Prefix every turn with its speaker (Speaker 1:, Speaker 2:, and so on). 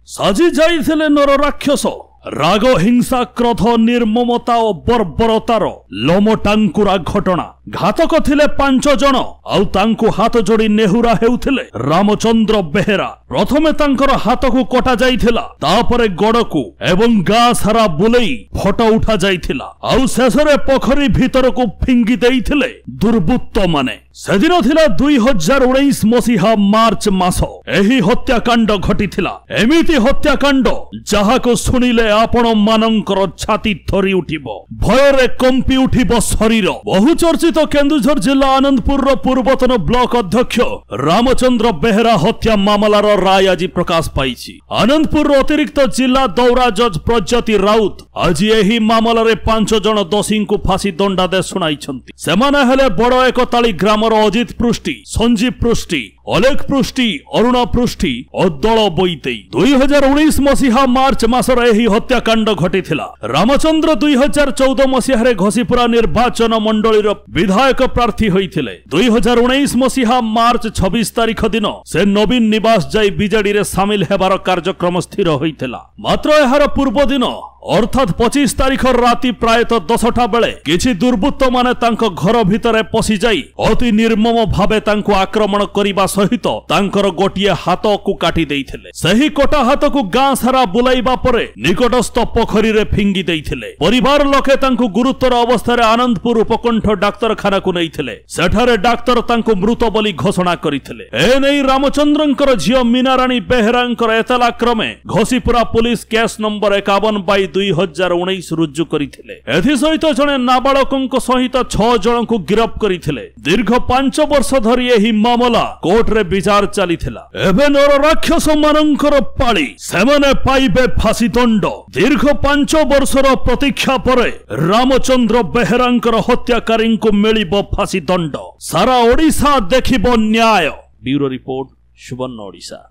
Speaker 1: साजी जाइथिले नर राक्षस राग हिंसा क्रोध निर्ममता और बर्बरतार लोमटांकुरा घटना घातक थिले 5 जन आउ तांकु हाथ जोड़ी नेहुरा हेउथिले रामचंद्र बेहेरा। प्रथमे तांकर हाथ को कटा जाइथिला, तापरे गोड़कू एवं गाँ सारा बुलेई फोटो उठा जाइथिला आउ शेषरे पोखरी भीतर को फिंगी देइथिले दुर्बृत्त माने। सेदिन थिला 2019 मसीहा मार्च मास एही हत्याकांड घटिथिला। एमिति हत्याकांड जहाको सुनिले आपण मानंकर छाती थरी उठिबो, भयरे कंपी उठिबो शरीर। बहु चर्चित केन्दुझर जिला आनंदपुर पूर्वतन ब्लॉक अध्यक्ष रामचंद्र बेहेरा हत्या मामलार राय आज प्रकाश पाइछि। आनंदपुर अतिरिक्त जिला दौरा जज प्रज्योति राउत आज एही मामलारे 5 जन दोषी को फांसी दंडादेश सुनाइछन्ति। सेमाने हेले बड़ एकताली ग्रामर अजित पृष्टि, संजीव पृष्टि, अलेख पृष्टि, अरुणा पृष्टि और दल बोईतेई। 2019 मसीहा मार्च मासर एही हत्याकांड घटिथिला। रामचंद्र 2014 मसीहारे घसीपुरा निर्वाचन मंडलीर विधायक प्रार्थी होइथिले। 2019 मसीहा मार्च 26 तारिख दिन से नवीन निवास जाई बीजेडी रे शामिल हेबार कार्यक्रम स्थिर होइथिला। मात्र एहार पूर्व दिन अर्थात 25 तारिख राति प्रायतः 10टा बेले किछि दुर्बृत्त माने तांको घर भितरे पसी जाई अति निर्मम भावे तांको आक्रमण करिबा सहित तांकर गोटिए हाथ को काटी देइथिले। सही कटा हाथ को गाँ सारा बुलाइबा परे निकटस्थ पोखरी रे फिंगी देइथिले। परिवार लोके तांको गुरुतर अवस्था रे आनंदपुर उपकंठ डाक्तरखाना को नैथिले। सेठारे डाक्तर तांको मृत बोली घोषणा करिथिले। ए नै रामचंद्रंकर झियो मीनाराणी बेहेरांकर एतला क्रमे घसीपुरा पुलिस केस नंबर 51/2019 रुजु करिथिले। एथि सहित जणे नाबालकंक सहित 6 जन को गिरफ्त करिथिले। दीर्घ 5 वर्ष धरि एही मामला कोर्ट रे विचार चलिथिला। एबे नर राक्षस मानंकर पाळी, सेमाने पाइबे फांसी दंड। दीर्घ 5 वर्षर प्रतीक्षा परे रामचंद्र बेहेरांकर हत्याकारी को मिलिबो फांसी दंड। सारा ओडिशा देखिबो न्याय। ब्यूरो रिपोर्ट, सुवर्ण ओडिशा।